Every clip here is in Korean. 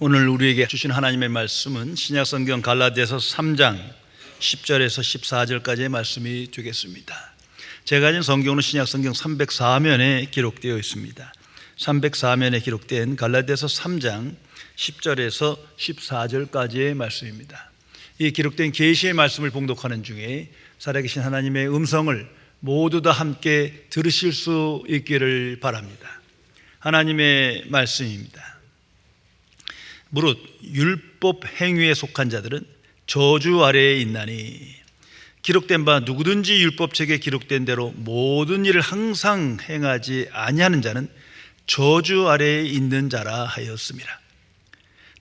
오늘 우리에게 주신 하나님의 말씀은 신약성경 갈라디아서 3장 10절에서 14절까지의 말씀이 되겠습니다. 제가 가진 성경은 신약성경 304면에 기록되어 있습니다. 304면에 기록된 갈라디아서 3장 10절에서 14절까지의 말씀입니다. 이 기록된 계시의 말씀을 봉독하는 중에 살아계신 하나님의 음성을 모두 다 함께 들으실 수 있기를 바랍니다. 하나님의 말씀입니다. 무릇 율법 행위에 속한 자들은 저주 아래에 있나니 기록된 바 누구든지 율법책에 기록된 대로 모든 일을 항상 행하지 아니하는 자는 저주 아래에 있는 자라 하였습니다.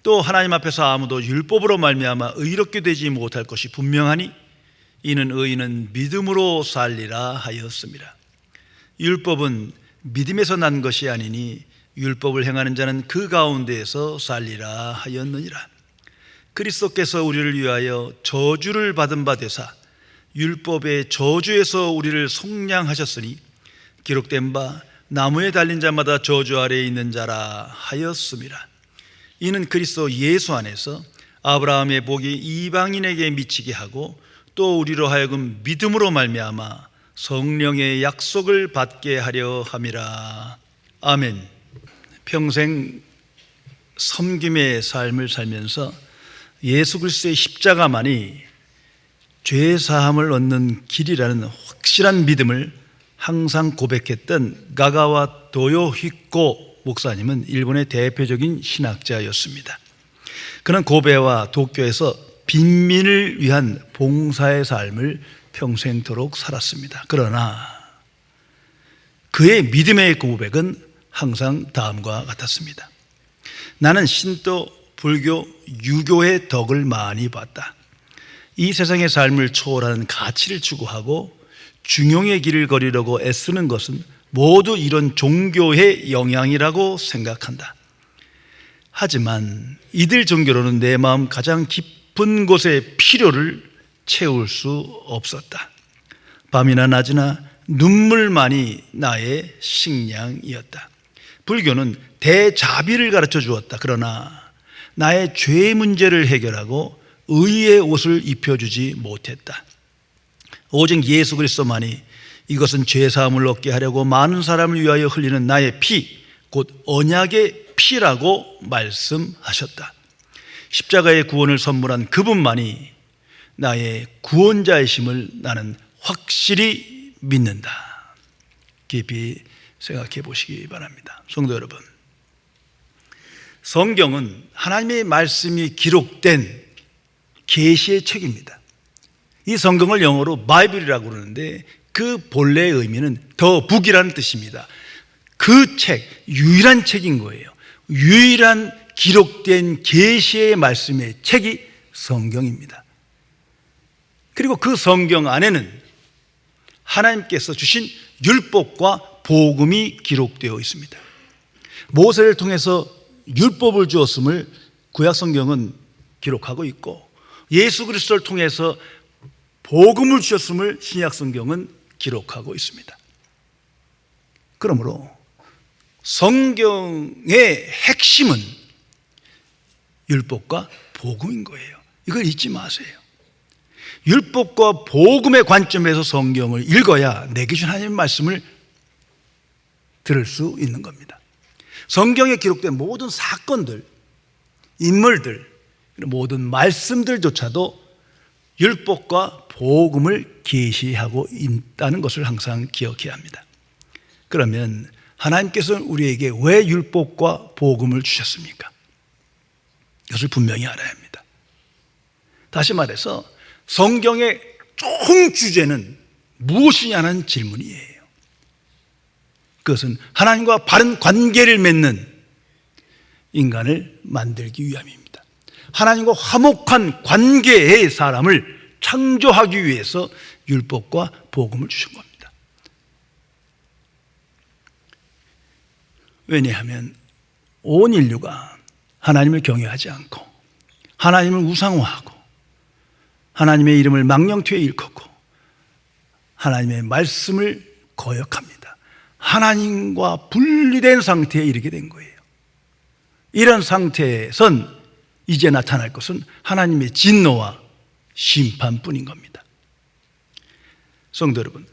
또 하나님 앞에서 아무도 율법으로 말미암아 의롭게 되지 못할 것이 분명하니 이는 의인은 믿음으로 살리라 하였습니다. 율법은 믿음에서 난 것이 아니니 율법을 행하는 자는 그 가운데에서 살리라 하였느니라. 그리스도께서 우리를 위하여 저주를 받은 바 되사 율법의 저주에서 우리를 속량하셨으니 기록된 바 나무에 달린 자마다 저주 아래에 있는 자라 하였습니다. 이는 그리스도 예수 안에서 아브라함의 복이 이방인에게 미치게 하고 또 우리로 하여금 믿음으로 말미암아 성령의 약속을 받게 하려 함이라. 아멘. 평생 섬김의 삶을 살면서 예수 그리스도의 십자가만이 죄 사함을 얻는 길이라는 확실한 믿음을 항상 고백했던 가가와 도요히코 목사님은 일본의 대표적인 신학자였습니다. 그는 고베와 도쿄에서 빈민을 위한 봉사의 삶을 평생토록 살았습니다. 그러나 그의 믿음의 고백은 항상 다음과 같았습니다. 나는 신도, 불교, 유교의 덕을 많이 봤다. 이 세상의 삶을 초월하는 가치를 추구하고 중용의 길을 걸으려고 애쓰는 것은 모두 이런 종교의 영향이라고 생각한다. 하지만 이들 종교로는 내 마음 가장 깊은 곳의 필요를 채울 수 없었다. 밤이나 낮이나 눈물만이 나의 식량이었다. 불교는 대자비를 가르쳐 주었다. 그러나 나의 죄 문제를 해결하고 의의 옷을 입혀주지 못했다. 오직 예수 그리스도만이 이것은 죄사함을 얻게 하려고 많은 사람을 위하여 흘리는 나의 피, 곧 언약의 피라고 말씀하셨다. 십자가의 구원을 선물한 그분만이 나의 구원자이심을 나는 확실히 믿는다. 깊이 생각해 보시기 바랍니다. 성도 여러분, 성경은 하나님의 말씀이 기록된 계시의 책입니다. 이 성경을 영어로 바이블이라고 그러는데 그 본래의 의미는 더 북이라는 뜻입니다. 그 책, 유일한 책인 거예요. 유일한 기록된 계시의 말씀의 책이 성경입니다. 그리고 그 성경 안에는 하나님께서 주신 율법과 복음이 기록되어 있습니다. 모세를 통해서 율법을 주었음을 구약성경은 기록하고 있고 예수 그리스도를 통해서 복음을 주셨음을 신약성경은 기록하고 있습니다. 그러므로 성경의 핵심은 율법과 복음인 거예요. 이걸 잊지 마세요. 율법과 복음의 관점에서 성경을 읽어야 내게 준 하나님의 말씀을 들을 수 있는 겁니다. 성경에 기록된 모든 사건들, 인물들, 모든 말씀들조차도 율법과 복음을 계시하고 있다는 것을 항상 기억해야 합니다. 그러면 하나님께서는 우리에게 왜 율법과 복음을 주셨습니까? 이것을 분명히 알아야 합니다. 다시 말해서 성경의 총 주제는 무엇이냐는 질문이에요. 그것은 하나님과 바른 관계를 맺는 인간을 만들기 위함입니다. 하나님과 화목한 관계의 사람을 창조하기 위해서 율법과 복음을 주신 겁니다. 왜냐하면 온 인류가 하나님을 경외하지 않고 하나님을 우상화하고 하나님의 이름을 망령되이 일컫고 하나님의 말씀을 거역합니다. 하나님과 분리된 상태에 이르게 된 거예요. 이런 상태에선 이제 나타날 것은 하나님의 진노와 심판뿐인 겁니다. 성도 여러분,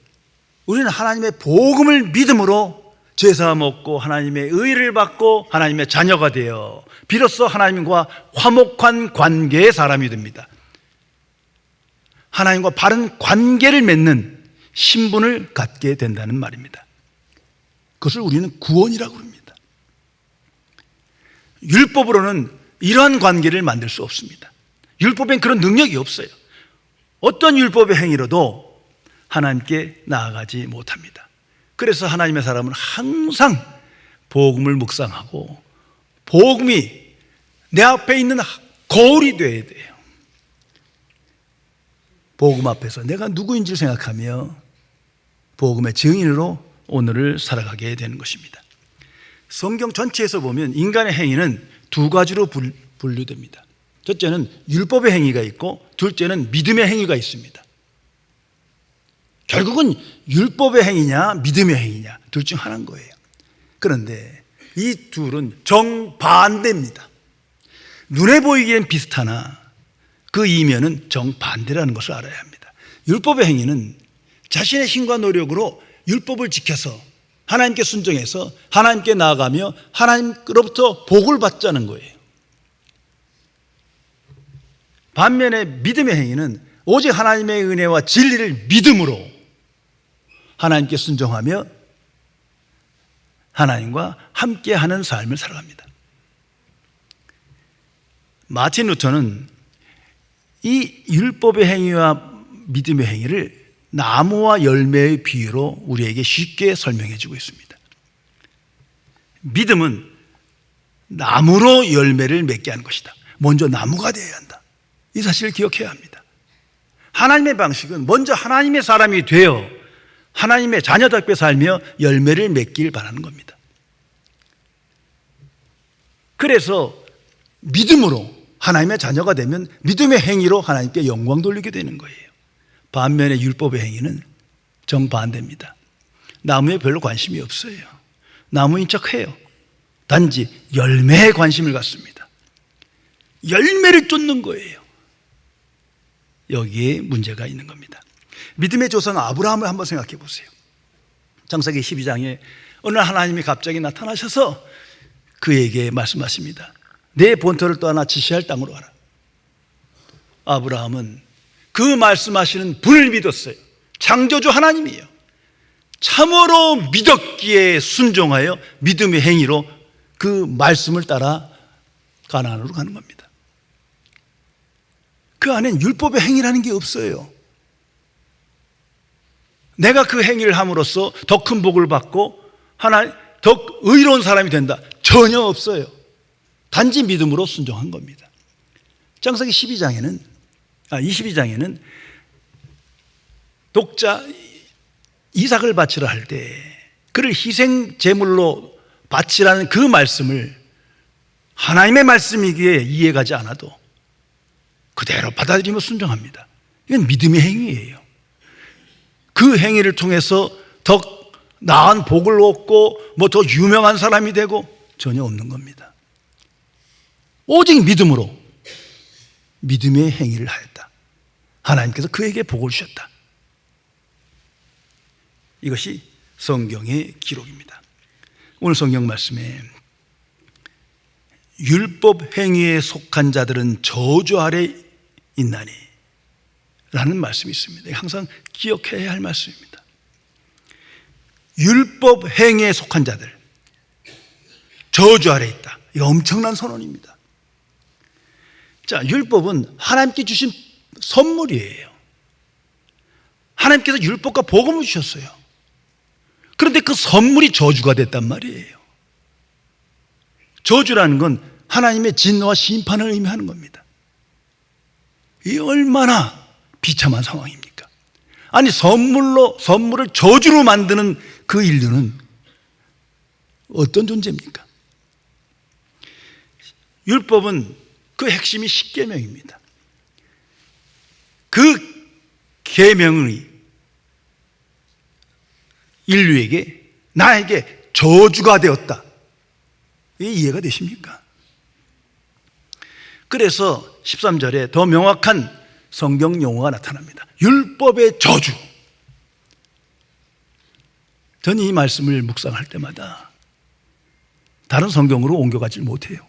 우리는 하나님의 복음을 믿음으로 죄사함 얻고 하나님의 의를 받고 하나님의 자녀가 되어 비로소 하나님과 화목한 관계의 사람이 됩니다. 하나님과 바른 관계를 맺는 신분을 갖게 된다는 말입니다. 그것을 우리는 구원이라고 합니다. 율법으로는 이러한 관계를 만들 수 없습니다. 율법엔 그런 능력이 없어요. 어떤 율법의 행위로도 하나님께 나아가지 못합니다. 그래서 하나님의 사람은 항상 복음을 묵상하고 복음이 내 앞에 있는 거울이 되어야 돼요. 복음 앞에서 내가 누구인지를 생각하며 복음의 증인으로 오늘을 살아가게 되는 것입니다. 성경 전체에서 보면 인간의 행위는 두 가지로 분류됩니다. 첫째는 율법의 행위가 있고 둘째는 믿음의 행위가 있습니다. 결국은 율법의 행위냐 믿음의 행위냐 둘 중 하나인 거예요. 그런데 이 둘은 정반대입니다. 눈에 보이기엔 비슷하나 그 이면은 정반대라는 것을 알아야 합니다. 율법의 행위는 자신의 힘과 노력으로 율법을 지켜서 하나님께 순종해서 하나님께 나아가며 하나님으로부터 복을 받자는 거예요. 반면에 믿음의 행위는 오직 하나님의 은혜와 진리를 믿음으로 하나님께 순종하며 하나님과 함께하는 삶을 살아갑니다. 마틴 루터는 이 율법의 행위와 믿음의 행위를 나무와 열매의 비유로 우리에게 쉽게 설명해 주고 있습니다. 믿음은 나무로 열매를 맺게 하는 것이다. 먼저 나무가 되어야 한다. 이 사실을 기억해야 합니다. 하나님의 방식은 먼저 하나님의 사람이 되어 하나님의 자녀답게 살며 열매를 맺길 바라는 겁니다. 그래서 믿음으로 하나님의 자녀가 되면 믿음의 행위로 하나님께 영광 돌리게 되는 거예요. 반면에 율법의 행위는 정반대입니다. 나무에 별로 관심이 없어요. 나무인 척해요. 단지 열매에 관심을 갖습니다. 열매를 쫓는 거예요. 여기에 문제가 있는 겁니다. 믿음의 조상 아브라함을 한번 생각해 보세요. 창세기 12장에 어느 날 하나님이 갑자기 나타나셔서 그에게 말씀하십니다. 내 본토를 떠나 지시할 땅으로 가라. 아브라함은 그 말씀하시는 분을 믿었어요. 창조주 하나님이에요. 참으로 믿었기에 순종하여 믿음의 행위로 그 말씀을 따라 가나안으로 가는 겁니다. 그 안엔 율법의 행위라는 게 없어요. 내가 그 행위를 함으로써 더 큰 복을 받고 더 의로운 사람이 된다. 전혀 없어요. 단지 믿음으로 순종한 겁니다. 창세기 22장에는 독자 이삭을 바치라 할 때 그를 희생 제물로 바치라는 그 말씀을 하나님의 말씀이기에 이해가지 않아도 그대로 받아들이며 순종합니다. 이건 믿음의 행위예요. 그 행위를 통해서 더 나은 복을 얻고 더 유명한 사람이 되고 전혀 없는 겁니다. 오직 믿음으로 믿음의 행위를 하였다. 하나님께서 그에게 복을 주셨다. 이것이 성경의 기록입니다. 오늘 성경 말씀에 율법 행위에 속한 자들은 저주 아래 있나니 라는 말씀이 있습니다. 항상 기억해야 할 말씀입니다. 율법 행위에 속한 자들 저주 아래 있다. 이거 엄청난 선언입니다. 자, 율법은 하나님께 주신 선물이에요. 하나님께서 율법과 복음을 주셨어요. 그런데 그 선물이 저주가 됐단 말이에요. 저주라는 건 하나님의 진노와 심판을 의미하는 겁니다. 이 얼마나 비참한 상황입니까? 아니, 선물을 저주로 만드는 그 인류는 어떤 존재입니까? 율법은 그 핵심이 십계명입니다. 그 계명이 인류에게 나에게 저주가 되었다. 이게 이해가 되십니까? 그래서 13절에 더 명확한 성경 용어가 나타납니다. 율법의 저주. 저는 이 말씀을 묵상할 때마다 다른 성경으로 옮겨가지 못해요.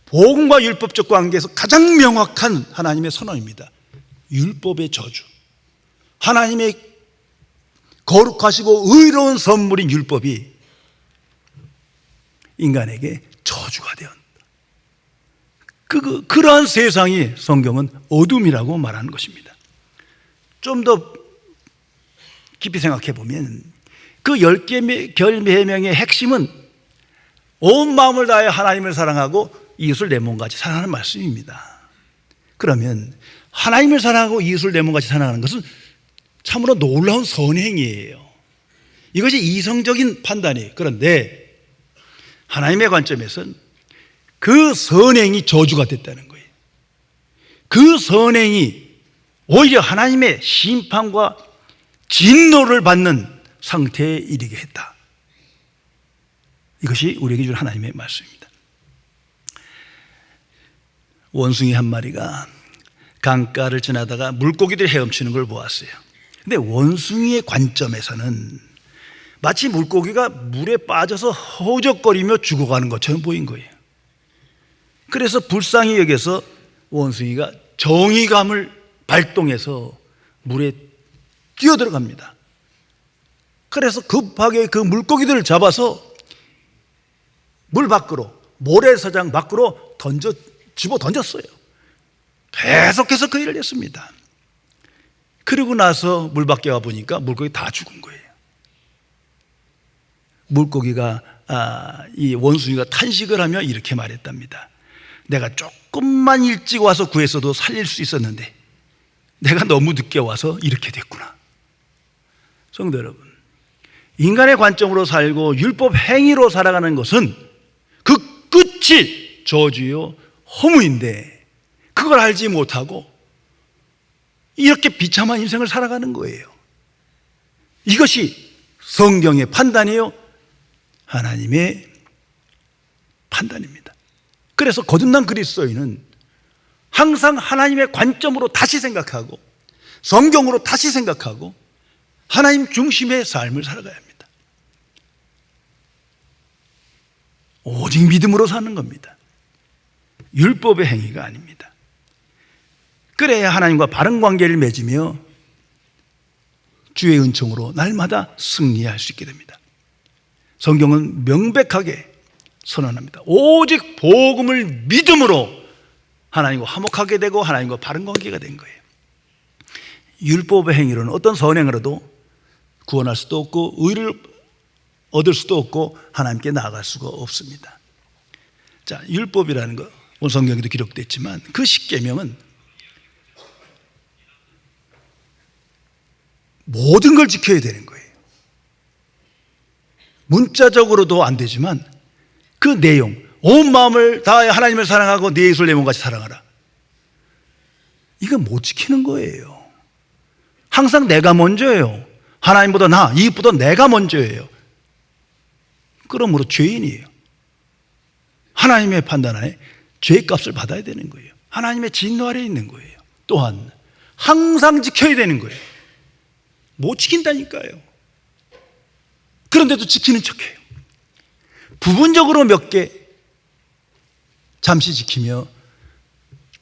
복음과 율법적 관계에서 가장 명확한 하나님의 선언입니다. 율법의 저주. 하나님의 거룩하시고 의로운 선물인 율법이 인간에게 저주가 되었다. 그러한 세상이 성경은 어둠이라고 말하는 것입니다. 좀 더 깊이 생각해 보면 그 10개 계명의 핵심은 온 마음을 다해 하나님을 사랑하고 이웃을 내 몸같이 사랑하는 말씀입니다. 그러면 하나님을 사랑하고 이웃을 내 몸같이 사랑하는 것은 참으로 놀라운 선행이에요. 이것이 이성적인 판단이에요. 그런데 하나님의 관점에서는 그 선행이 저주가 됐다는 거예요. 그 선행이 오히려 하나님의 심판과 진노를 받는 상태에 이르게 했다. 이것이 우리에게 준 하나님의 말씀입니다. 원숭이 한 마리가 강가를 지나다가 물고기들이 헤엄치는 걸 보았어요. 근데 원숭이의 관점에서는 마치 물고기가 물에 빠져서 허우적거리며 죽어가는 것처럼 보인 거예요. 그래서 불쌍히 여겨서 원숭이가 정의감을 발동해서 물에 뛰어들어갑니다. 그래서 급하게 그 물고기들을 잡아서 물 밖으로, 모래사장 밖으로 집어 던졌어요. 계속해서 그 일을 했습니다. 그리고 나서 물 밖에 와보니까 물고기 다 죽은 거예요. 물고기가 이 원숭이가 탄식을 하며 이렇게 말했답니다. 내가 조금만 일찍 와서 구했어도 살릴 수 있었는데 내가 너무 늦게 와서 이렇게 됐구나. 성도 여러분, 인간의 관점으로 살고 율법 행위로 살아가는 것은 그 끝이 저주요 허무인데 그걸 알지 못하고 이렇게 비참한 인생을 살아가는 거예요. 이것이 성경의 판단이요, 하나님의 판단입니다. 그래서 거듭난 그리스도인은 항상 하나님의 관점으로 다시 생각하고 성경으로 다시 생각하고 하나님 중심의 삶을 살아가야 합니다. 오직 믿음으로 사는 겁니다. 율법의 행위가 아닙니다. 그래야 하나님과 바른 관계를 맺으며 주의 은총으로 날마다 승리할 수 있게 됩니다. 성경은 명백하게 선언합니다. 오직 복음을 믿음으로 하나님과 화목하게 되고 하나님과 바른 관계가 된 거예요. 율법의 행위로는 어떤 선행으로도 구원할 수도 없고 의를 얻을 수도 없고 하나님께 나아갈 수가 없습니다. 자, 율법이라는 거 오늘 성경에도 기록되어 있지만 그 십계명은 모든 걸 지켜야 되는 거예요. 문자적으로도 안 되지만 그 내용, 온 마음을 다하여 하나님을 사랑하고 내 이웃을 내 몸같이 사랑하라. 이거 못 지키는 거예요. 항상 내가 먼저예요. 하나님보다 이웃보다 내가 먼저예요. 그러므로 죄인이에요. 하나님의 판단 안에 죄값을 받아야 되는 거예요. 하나님의 진노 아래에 있는 거예요. 또한 항상 지켜야 되는 거예요. 못 지킨다니까요. 그런데도 지키는 척해요. 부분적으로 몇 개 잠시 지키며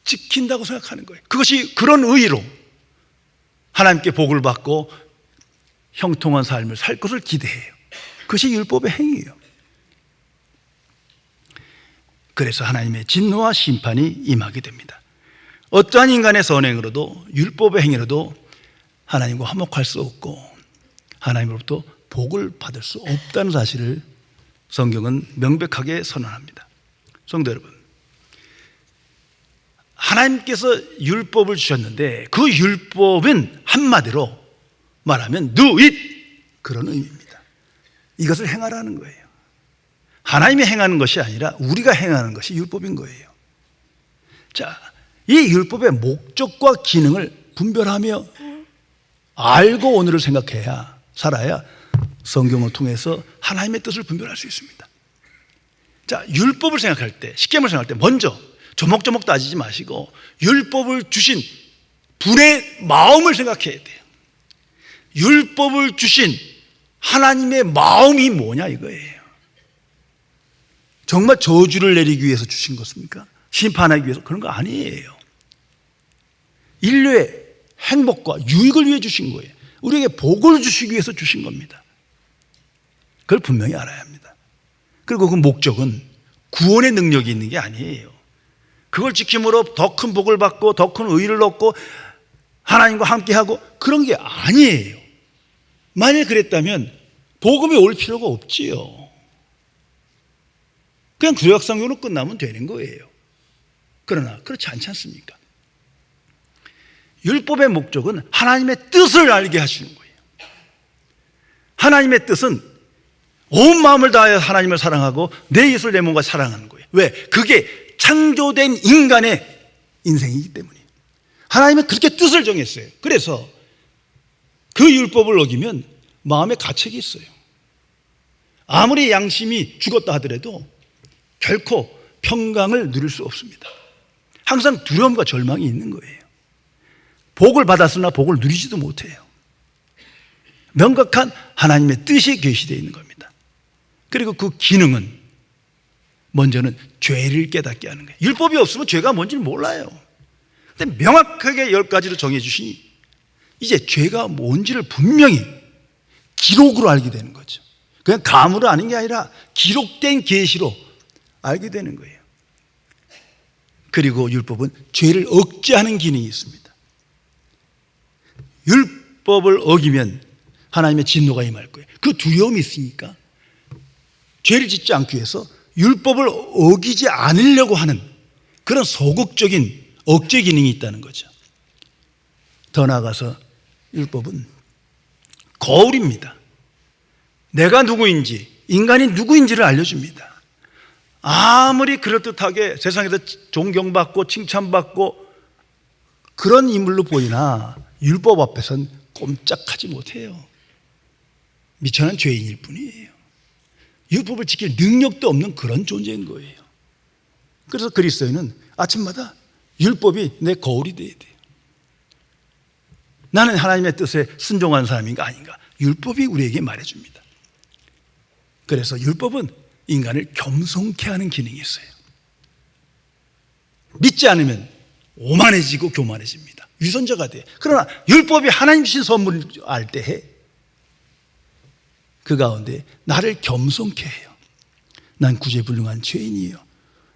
지킨다고 생각하는 거예요. 그것이 그런 의의로 하나님께 복을 받고 형통한 삶을 살 것을 기대해요. 그것이 율법의 행위예요. 그래서 하나님의 진노와 심판이 임하게 됩니다. 어떠한 인간의 선행으로도 율법의 행위로도 하나님과 화목할 수 없고 하나님으로부터 복을 받을 수 없다는 사실을 성경은 명백하게 선언합니다. 성도 여러분, 하나님께서 율법을 주셨는데 그 율법은 한마디로 말하면 do it, 그런 의미입니다. 이것을 행하라는 거예요. 하나님이 행하는 것이 아니라 우리가 행하는 것이 율법인 거예요. 자, 이 율법의 목적과 기능을 분별하며 알고 오늘을 살아야 성경을 통해서 하나님의 뜻을 분별할 수 있습니다. 자, 율법을 생각할 때, 십계명을 생각할 때 먼저 조목조목 따지지 마시고 율법을 주신 분의 마음을 생각해야 돼요. 율법을 주신 하나님의 마음이 뭐냐 이거예요. 정말 저주를 내리기 위해서 주신 것입니까? 심판하기 위해서? 그런 거 아니에요. 인류의 행복과 유익을 위해 주신 거예요. 우리에게 복을 주시기 위해서 주신 겁니다. 그걸 분명히 알아야 합니다. 그리고 그 목적은 구원의 능력이 있는 게 아니에요. 그걸 지킴으로 더 큰 복을 받고 더 큰 의의를 얻고 하나님과 함께하고 그런 게 아니에요. 만일 그랬다면 복음이 올 필요가 없지요. 그냥 구약성경으로 끝나면 되는 거예요. 그러나 그렇지 않지 않습니까? 율법의 목적은 하나님의 뜻을 알게 하시는 거예요. 하나님의 뜻은 온 마음을 다하여 하나님을 사랑하고 내 이웃을 내 몸과 사랑하는 거예요. 왜? 그게 창조된 인간의 인생이기 때문이에요. 하나님은 그렇게 뜻을 정했어요. 그래서 그 율법을 어기면 마음에 가책이 있어요. 아무리 양심이 죽었다 하더라도 결코 평강을 누릴 수 없습니다. 항상 두려움과 절망이 있는 거예요. 복을 받았으나 복을 누리지도 못해요. 명확한 하나님의 뜻이 계시되어 있는 겁니다. 그리고 그 기능은 먼저는 죄를 깨닫게 하는 거예요. 율법이 없으면 죄가 뭔지를 몰라요. 근데 명확하게 10가지로 정해 주시니 이제 죄가 뭔지를 분명히 기록으로 알게 되는 거죠. 그냥 감으로 아는 게 아니라 기록된 계시로 알게 되는 거예요. 그리고 율법은 죄를 억제하는 기능이 있습니다. 율법을 어기면 하나님의 진노가 임할 거예요. 그 두려움이 있으니까 죄를 짓지 않기 위해서 율법을 어기지 않으려고 하는 그런 소극적인 억제 기능이 있다는 거죠. 더 나아가서 율법은 거울입니다. 내가 누구인지, 인간이 누구인지를 알려줍니다. 아무리 그럴듯하게 세상에서 존경받고 칭찬받고 그런 인물로 보이나 율법 앞에선 꼼짝하지 못해요. 미천한 죄인일 뿐이에요. 율법을 지킬 능력도 없는 그런 존재인 거예요. 그래서 그리스도인은 아침마다 율법이 내 거울이 돼야 돼요. 나는 하나님의 뜻에 순종하는 사람인가 아닌가 율법이 우리에게 말해줍니다. 그래서 율법은 인간을 겸손케 하는 기능이 있어요. 믿지 않으면 오만해지고 교만해집니다. 위선자가 돼. 그러나 율법이 하나님 주신 선물을 알 때에 그 가운데 나를 겸손케 해요. 난 구제불능한 죄인이에요.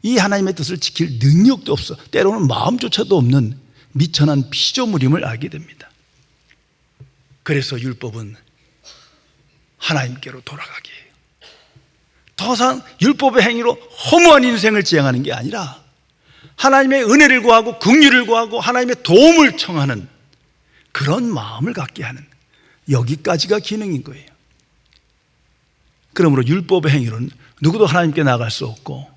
이 하나님의 뜻을 지킬 능력도 없어. 때로는 마음조차도 없는 미천한 피조물임을 알게 됩니다. 그래서 율법은 하나님께로 돌아가게 해요. 더 이상 율법의 행위로 허무한 인생을 지향하는 게 아니라 하나님의 은혜를 구하고 긍휼을 구하고 하나님의 도움을 청하는 그런 마음을 갖게 하는 여기까지가 기능인 거예요. 그러므로 율법의 행위로는 누구도 하나님께 나갈 수 없고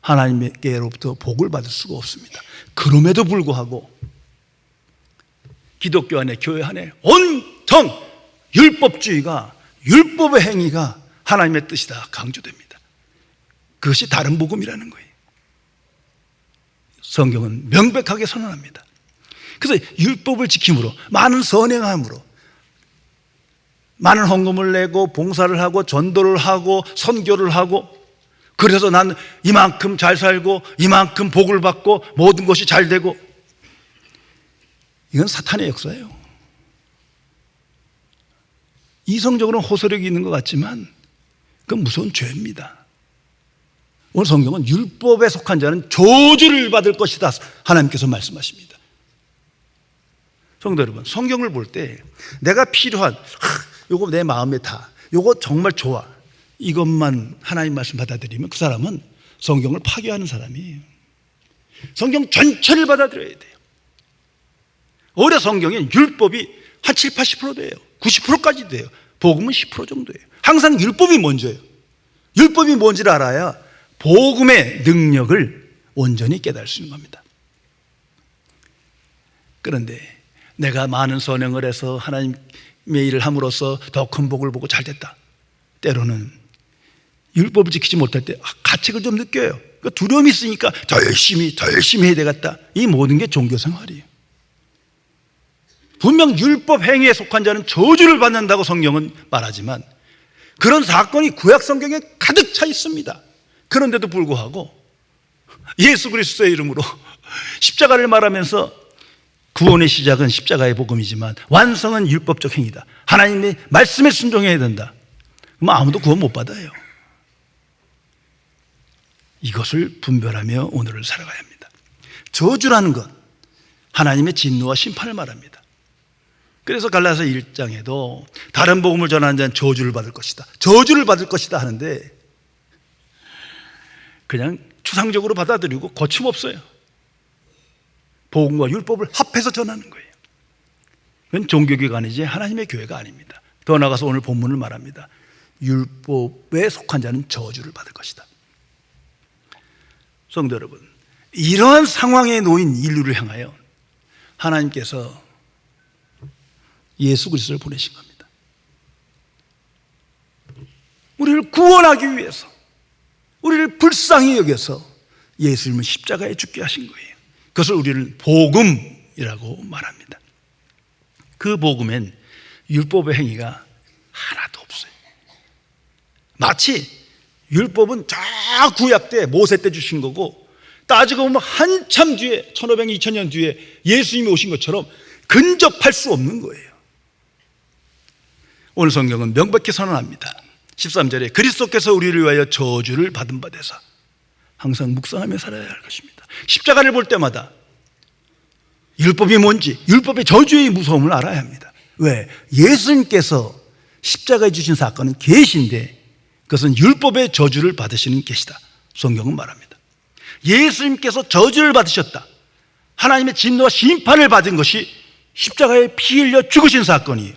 하나님께로부터 복을 받을 수가 없습니다. 그럼에도 불구하고 기독교 안에 교회 안에 온통 율법주의가 율법의 행위가 하나님의 뜻이다 강조됩니다. 그것이 다른 복음이라는 거예요. 성경은 명백하게 선언합니다. 그래서 율법을 지킴으로 많은 선행함으로 많은 헌금을 내고 봉사를 하고 전도를 하고 선교를 하고 그래서 난 이만큼 잘 살고 이만큼 복을 받고 모든 것이 잘 되고 이건 사탄의 역사예요. 이성적으로는 호소력이 있는 것 같지만 그건 무서운 죄입니다. 오늘 성경은 율법에 속한 자는 저주를 받을 것이다 하나님께서 말씀하십니다. 성도 여러분, 성경을 볼 때 내가 필요한 요거 내 마음에 다 요거 정말 좋아 이것만 하나님 말씀 받아들이면 그 사람은 성경을 파괴하는 사람이에요. 성경 전체를 받아들여야 돼요. 오히려 성경엔 율법이 한 7, 80% 돼요. 90%까지 돼요. 복음은 10% 정도예요. 항상 율법이 먼저예요. 율법이 뭔지를 알아야 복음의 능력을 온전히 깨달을 수 있는 겁니다. 그런데 내가 많은 선행을 해서 하나님의 일을 함으로써 더 큰 복을 보고 잘 됐다. 때로는 율법을 지키지 못할 때 가책을 좀 느껴요. 그러니까 두려움이 있으니까 더 열심히 해야 되겠다. 이 모든 게 종교 생활이에요. 분명 율법 행위에 속한 자는 저주를 받는다고 성경은 말하지만 그런 사건이 구약 성경에 가득 차 있습니다. 그런데도 불구하고 예수 그리스도의 이름으로 십자가를 말하면서 구원의 시작은 십자가의 복음이지만 완성은 율법적 행위다. 하나님의 말씀에 순종해야 된다. 그럼 아무도 구원 못 받아요. 이것을 분별하며 오늘을 살아가야 합니다. 저주라는 것, 하나님의 진노와 심판을 말합니다. 그래서 갈라디아서 1장에도 다른 복음을 전하는 자는 저주를 받을 것이다. 저주를 받을 것이다 하는데 그냥 추상적으로 받아들이고 거침없어요. 복음과 율법을 합해서 전하는 거예요. 그건 종교기관이지 하나님의 교회가 아닙니다. 더 나아가서 오늘 본문을 말합니다. 율법에 속한 자는 저주를 받을 것이다. 성도 여러분, 이러한 상황에 놓인 인류를 향하여 하나님께서 예수 그리스도를 보내신 겁니다. 우리를 구원하기 위해서, 우리를 불쌍히 여겨서 예수님을 십자가에 죽게 하신 거예요. 그것을 우리는 복음이라고 말합니다. 그 복음엔 율법의 행위가 하나도 없어요. 마치 율법은 저 구약 때 모세 때 주신 거고 따지고 보면 한참 뒤에 1500, 2000년 뒤에 예수님이 오신 것처럼 근접할 수 없는 거예요. 오늘 성경은 명백히 선언합니다. 13절에 그리스도께서 우리를 위하여 저주를 받은 바 되사 항상 묵상하며 살아야 할 것입니다. 십자가를 볼 때마다 율법이 뭔지, 율법의 저주의 무서움을 알아야 합니다. 왜? 예수님께서 십자가에 주신 사건은 계시인데 그것은 율법의 저주를 받으시는 계시다. 성경은 말합니다. 예수님께서 저주를 받으셨다. 하나님의 진노와 심판을 받은 것이 십자가에 피 흘려 죽으신 사건이에요.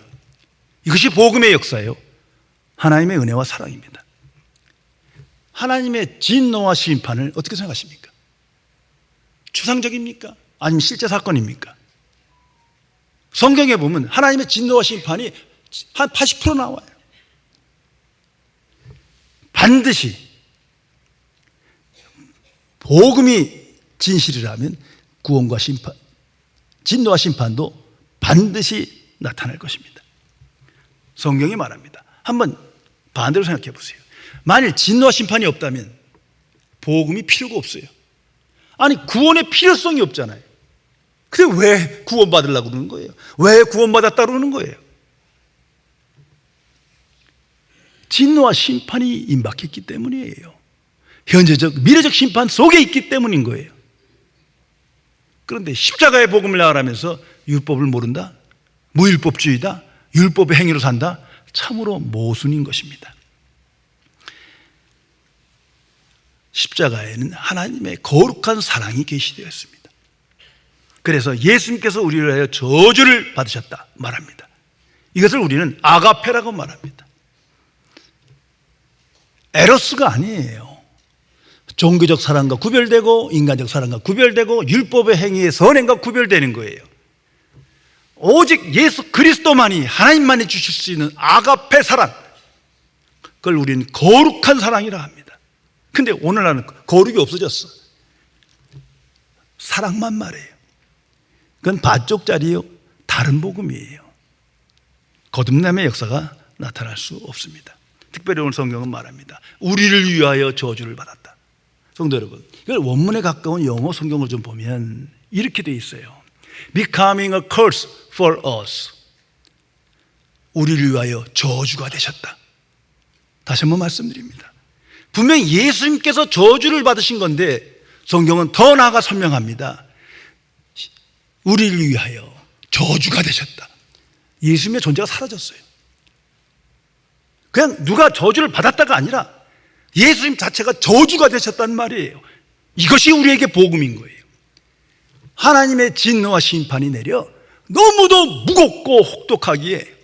이것이 복음의 역사예요. 하나님의 은혜와 사랑입니다. 하나님의 진노와 심판을 어떻게 생각하십니까? 추상적입니까? 아니면 실제 사건입니까? 성경에 보면 하나님의 진노와 심판이 한 80% 나와요. 반드시 복음이 진실이라면 구원과 심판, 진노와 심판도 반드시 나타날 것입니다. 성경이 말합니다. 한번 반대로 생각해 보세요. 만일 진노와 심판이 없다면 복음이 필요가 없어요. 아니 구원의 필요성이 없잖아요. 근데 왜 구원받으려고 그러는 거예요? 왜 구원받았다고 그러는 거예요? 진노와 심판이 임박했기 때문이에요. 현재적, 미래적 심판 속에 있기 때문인 거예요. 그런데 십자가의 복음을 나가라면서 율법을 모른다? 무율법주의다? 율법의 행위로 산다? 참으로 모순인 것입니다. 십자가에는 하나님의 거룩한 사랑이 계시되어 있습니다. 그래서 예수님께서 우리를 위하여 저주를 받으셨다 말합니다. 이것을 우리는 아가페라고 말합니다. 에로스가 아니에요. 종교적 사랑과 구별되고 인간적 사랑과 구별되고 율법의 행위의 선행과 구별되는 거예요. 오직 예수 그리스도만이 하나님만이 주실 수 있는 아가페 사랑, 그걸 우리는 거룩한 사랑이라 합니다. 근데 오늘날은 거룩이 없어졌어. 사랑만 말해요. 그건 반쪽짜리요, 다른 복음이에요. 거듭남의 역사가 나타날 수 없습니다. 특별히 오늘 성경은 말합니다. 우리를 위하여 저주를 받았다. 성도 여러분, 이걸 원문에 가까운 영어 성경을 좀 보면 이렇게 돼 있어요. Becoming a curse for us. 우리를 위하여 저주가 되셨다. 다시 한번 말씀드립니다. 분명히 예수님께서 저주를 받으신 건데 성경은 더 나아가 설명합니다. 우리를 위하여 저주가 되셨다. 예수님의 존재가 사라졌어요. 그냥 누가 저주를 받았다가 아니라 예수님 자체가 저주가 되셨단 말이에요. 이것이 우리에게 복음인 거예요. 하나님의 진노와 심판이 내려 너무도 무겁고 혹독하기에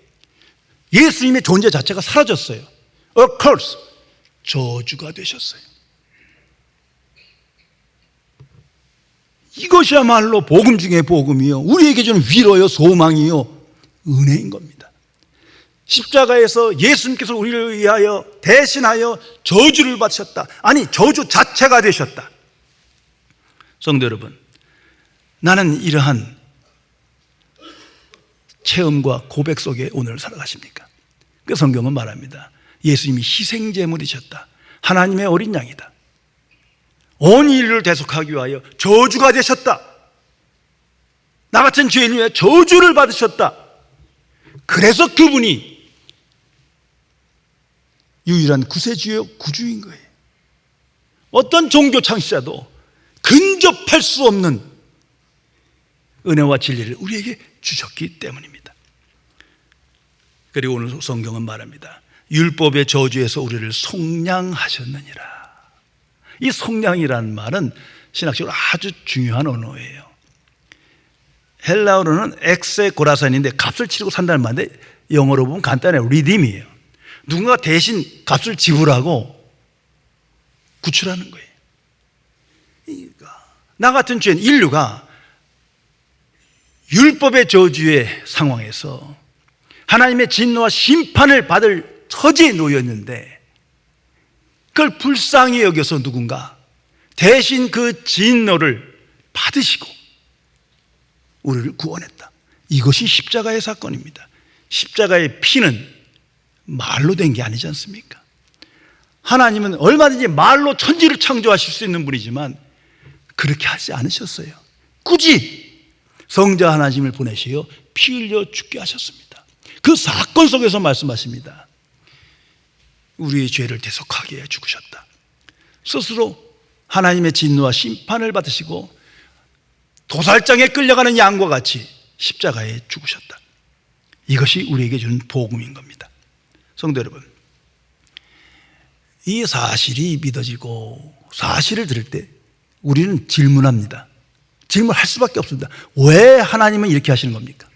예수님의 존재 자체가 사라졌어요. A curse, 저주가 되셨어요. 이것이야말로 복음 중에 복음이요, 우리에게 주는 위로요, 소망이요, 은혜인 겁니다. 십자가에서 예수님께서 우리를 위하여 대신하여 저주를 받으셨다. 아니, 저주 자체가 되셨다. 성도 여러분, 나는 이러한 체험과 고백 속에 오늘 살아가십니까? 그 성경은 말합니다. 예수님이 희생제물이셨다. 하나님의 어린 양이다. 온 인류를 대속하기 위하여 저주가 되셨다. 나 같은 죄인을 위해 저주를 받으셨다. 그래서 그분이 유일한 구세주요 구주인 거예요. 어떤 종교 창시자도 근접할 수 없는 은혜와 진리를 우리에게 주셨기 때문입니다. 그리고 오늘 성경은 말합니다. 율법의 저주에서 우리를 속량하셨느니라. 이 속량이라는 말은 신학적으로 아주 중요한 언어예요. 헬라어로는 엑세고라산인데 값을 치르고 산다는 말인데 영어로 보면 간단해요. 리딤이에요. 누군가 대신 값을 지불하고 구출하는 거예요. 나 같은 죄인, 인류가 율법의 저주의 상황에서 하나님의 진노와 심판을 받을 처지에 놓였는데 그걸 불쌍히 여겨서 누군가 대신 그 진노를 받으시고 우리를 구원했다. 이것이 십자가의 사건입니다. 십자가의 피는 말로 된 게 아니지 않습니까? 하나님은 얼마든지 말로 천지를 창조하실 수 있는 분이지만 그렇게 하지 않으셨어요. 굳이 성자 하나님을 보내시어 피 흘려 죽게 하셨습니다. 그 사건 속에서 말씀하십니다. 우리의 죄를 대속하게 죽으셨다. 스스로 하나님의 진노와 심판을 받으시고 도살장에 끌려가는 양과 같이 십자가에 죽으셨다. 이것이 우리에게 주는 복음인 겁니다. 성도 여러분, 이 사실이 믿어지고 사실을 들을 때 우리는 질문합니다. 질문할 수밖에 없습니다. 왜 하나님은 이렇게 하시는 겁니까?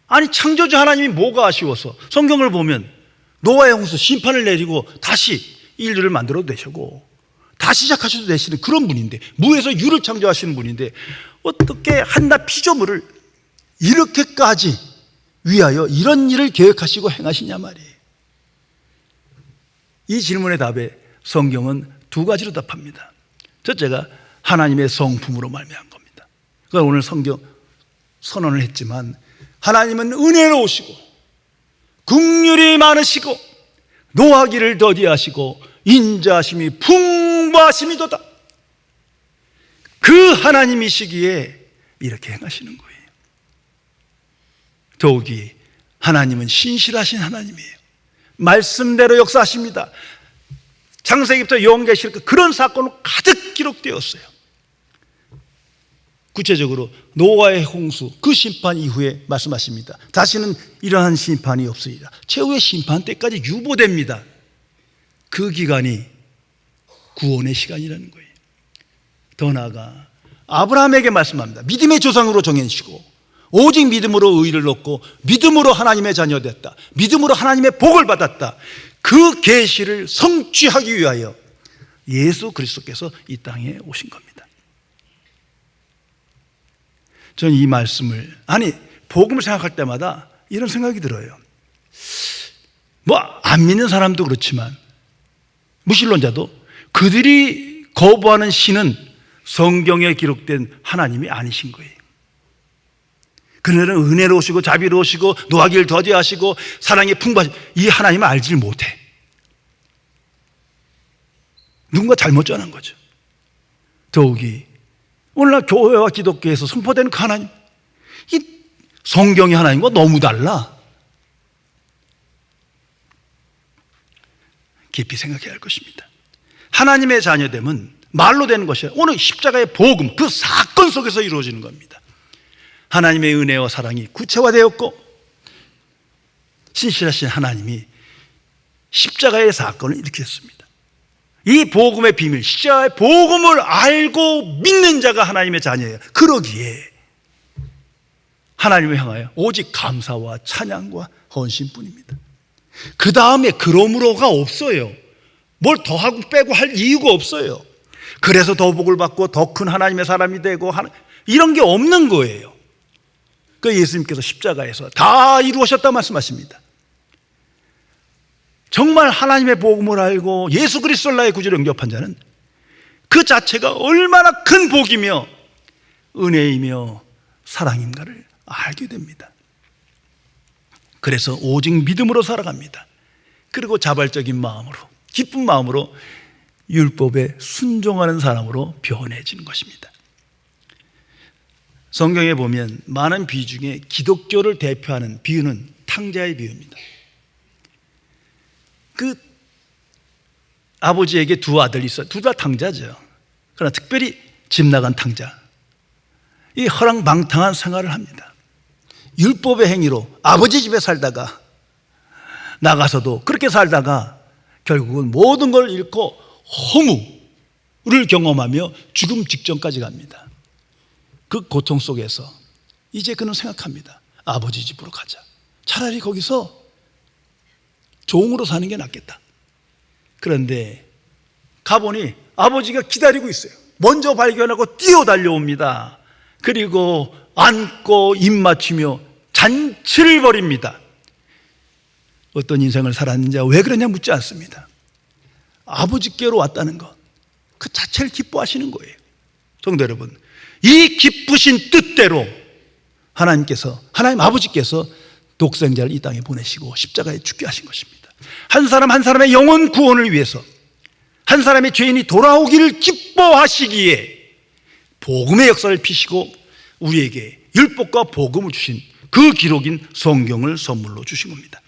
아니, 창조주 하나님이 뭐가 아쉬워서 성경을 보면 노아의 홍수 심판을 내리고 다시 인류를 만들어 내시고 다시 시작하셔도 되시는 그런 분인데, 무에서 유를 창조하시는 분인데 어떻게 한낱 피조물을 이렇게까지 위하여 이런 일을 계획하시고 행하시냐 말이에요. 이 질문의 답에 성경은 두 가지로 답합니다. 첫째가 하나님의 성품으로 말미암은 겁니다. 그러니까 오늘 성경 선언을 했지만 하나님은 은혜로우시고 긍휼이 많으시고 노하기를 더디하시고 인자하심이 풍부하심이도다. 그 하나님이시기에 이렇게 행하시는 거예요. 더욱이 하나님은 신실하신 하나님이에요. 말씀대로 역사하십니다. 창세기부터 요한계시록 그런 사건으로 가득 기록되었어요. 구체적으로 노아의 홍수 그 심판 이후에 말씀하십니다. 다시는 이러한 심판이 없으리라. 최후의 심판 때까지 유보됩니다. 그 기간이 구원의 시간이라는 거예요. 더 나아가 아브라함에게 말씀합니다. 믿음의 조상으로 정해주시고 오직 믿음으로 의를 얻고 믿음으로 하나님의 자녀 됐다. 믿음으로 하나님의 복을 받았다. 그 계시를 성취하기 위하여 예수 그리스도께서 이 땅에 오신 겁니다. 저는 이 말씀을, 아니 복음을 생각할 때마다 이런 생각이 들어요. 뭐 안 믿는 사람도 그렇지만 무신론자도 그들이 거부하는 신은 성경에 기록된 하나님이 아니신 거예요. 그들은 은혜로우시고 자비로우시고 노하기를 더디하시고 사랑이 풍부하시고 이 하나님을 알지 못해. 누군가 잘못 전한 거죠. 더욱이 오늘날 교회와 기독교에서 선포되는 그 하나님, 이 성경의 하나님과 너무 달라. 깊이 생각해야 할 것입니다. 하나님의 자녀됨은 말로 되는 것이 아니라 오늘 십자가의 복음, 그 사건 속에서 이루어지는 겁니다. 하나님의 은혜와 사랑이 구체화되었고 신실하신 하나님이 십자가의 사건을 일으켰습니다. 이 복음의 비밀, 십자가의 복음을 알고 믿는 자가 하나님의 자녀예요. 그러기에 하나님을 향하여 오직 감사와 찬양과 헌신뿐입니다. 그 다음에 그러므로가 없어요. 뭘 더하고 빼고 할 이유가 없어요. 그래서 더 복을 받고 더 큰 하나님의 사람이 되고 이런 게 없는 거예요. 그 예수님께서 십자가에서 다 이루어졌다 말씀하십니다. 정말 하나님의 복음을 알고 예수 그리스도를 나의 구주로 영접한 자는 그 자체가 얼마나 큰 복이며 은혜이며 사랑인가를 알게 됩니다. 그래서 오직 믿음으로 살아갑니다. 그리고 자발적인 마음으로, 기쁜 마음으로 율법에 순종하는 사람으로 변해지는 것입니다. 성경에 보면 많은 비유 중에 기독교를 대표하는 비유는 탕자의 비유입니다. 그 아버지에게 두 아들이 있어요. 둘 다 탕자죠. 그러나 특별히 집 나간 탕자, 이 허랑방탕한 생활을 합니다. 율법의 행위로 아버지 집에 살다가 나가서도 그렇게 살다가 결국은 모든 걸 잃고 허무를 경험하며 죽음 직전까지 갑니다. 그 고통 속에서 이제 그는 생각합니다. 아버지 집으로 가자. 차라리 거기서 종으로 사는 게 낫겠다. 그런데 가보니 아버지가 기다리고 있어요. 먼저 발견하고 뛰어 달려옵니다. 그리고 안고 입 맞추며 잔치를 벌입니다. 어떤 인생을 살았는지 왜 그러냐 묻지 않습니다. 아버지께로 왔다는 것, 그 자체를 기뻐하시는 거예요. 성도 여러분, 이 기쁘신 뜻대로 하나님 아버지께서 독생자를 이 땅에 보내시고 십자가에 죽게 하신 것입니다. 한 사람 한 사람의 영혼 구원을 위해서, 한 사람의 죄인이 돌아오기를 기뻐하시기에 복음의 역사를 피시고 우리에게 율법과 복음을 주신 그 기록인 성경을 선물로 주신 겁니다.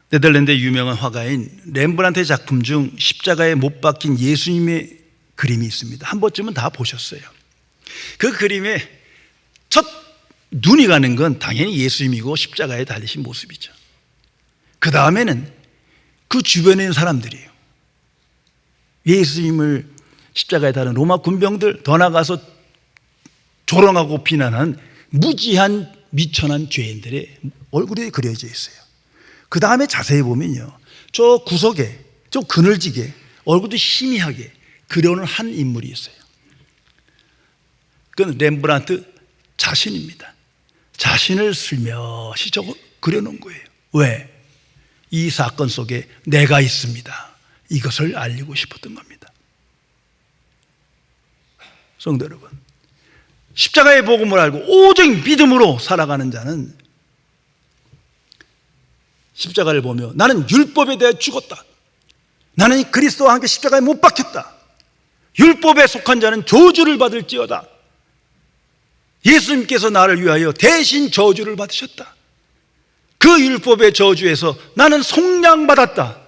네덜란드의 유명한 화가인 렘브란트의 작품 중 십자가에 못 박힌 예수님의 그림이 있습니다. 한 번쯤은 다 보셨어요. 그 그림에 첫 눈이 가는 건 당연히 예수님이고 십자가에 달리신 모습이죠. 그 다음에는 그 주변에 있는 사람들이에요. 예수님을 십자가에 달은 로마 군병들, 더 나가서 조롱하고 비난한 무지한 미천한 죄인들의 얼굴이 그려져 있어요. 그 다음에 자세히 보면요, 저 구석에, 저 그늘지게 얼굴도 희미하게 그려놓은 한 인물이 있어요. 그건 렘브란트 자신입니다. 자신을 슬며시 그려놓은 거예요. 왜? 이 사건 속에 내가 있습니다. 이것을 알리고 싶었던 겁니다. 성도 여러분, 십자가의 복음을 알고 오직 믿음으로 살아가는 자는 십자가를 보며 나는 율법에 대해 죽었다. 나는 이 그리스도와 함께 십자가에 못 박혔다. 율법에 속한 자는 저주를 받을지어다. 예수님께서 나를 위하여 대신 저주를 받으셨다. 그 율법의 저주에서 나는 속량받았다.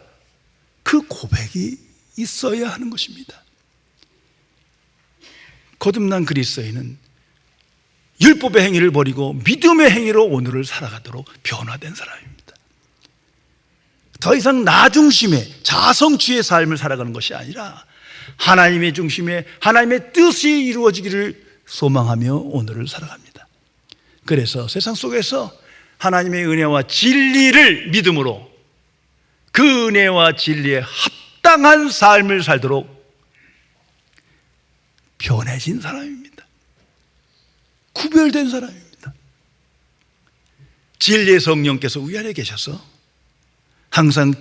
그 고백이 있어야 하는 것입니다. 거듭난 그리스도인은 율법의 행위를 버리고 믿음의 행위로 오늘을 살아가도록 변화된 사람입니다. 더 이상 나 중심의 자성취의 삶을 살아가는 것이 아니라 하나님의 중심에 하나님의 뜻이 이루어지기를 소망하며 오늘을 살아갑니다. 그래서 세상 속에서 하나님의 은혜와 진리를 믿음으로 그 은혜와 진리에 합당한 삶을 살도록 변해진 사람입니다. 구별된 사람입니다. 진리의 성령께서 위안에 계셔서 항상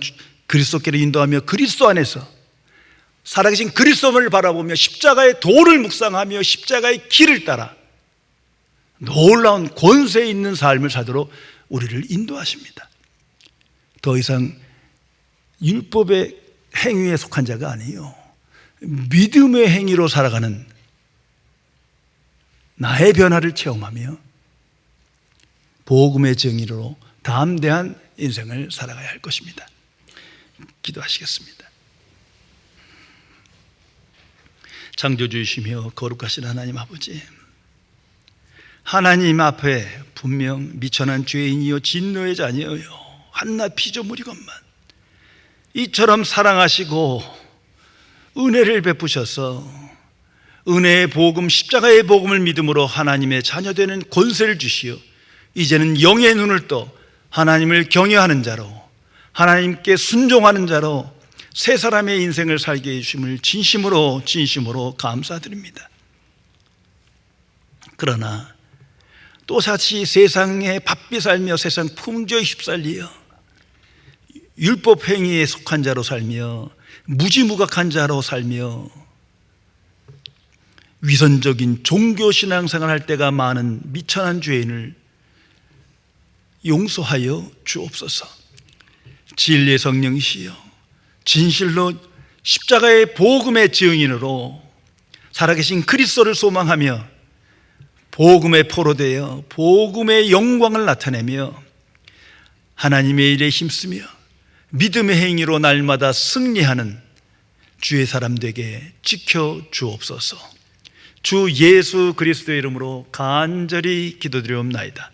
그리스도께로 인도하며 그리스도 안에서 살아계신 그리스도를 바라보며 십자가의 도를 묵상하며 십자가의 길을 따라 놀라운 권세 있는 삶을 살도록 우리를 인도하십니다. 더 이상 율법의 행위에 속한 자가 아니에요. 믿음의 행위로 살아가는 나의 변화를 체험하며 복음의 정의로 담대한 인생을 살아가야 할 것입니다. 기도하시겠습니다. 창조주이시며 거룩하신 하나님 아버지, 하나님 앞에 분명 미천한 죄인이요 진노의 자녀요 한낱 피조물이건만 이처럼 사랑하시고 은혜를 베푸셔서 은혜의 복음 십자가의 복음을 믿음으로 하나님의 자녀 되는 권세를 주시어 이제는 영의 눈을 떠 하나님을 경외하는 자로 하나님께 순종하는 자로 새 사람의 인생을 살게 해주심을 진심으로 감사드립니다. 그러나 또다시 세상에 바삐 살며 세상 풍조에 휩쓸려 율법 행위에 속한 자로 살며 무지무각한 자로 살며 위선적인 종교 신앙생활 할 때가 많은 미천한 죄인을 용서하여 주옵소서. 진리의 성령이시여, 진실로 십자가의 복음의 증인으로 살아계신 그리스도를 소망하며 복음의 포로 되어 복음의 영광을 나타내며 하나님의 일에 힘쓰며 믿음의 행위로 날마다 승리하는 주의 사람 되게 지켜 주옵소서. 주 예수 그리스도의 이름으로 간절히 기도드리옵나이다.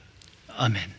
아멘.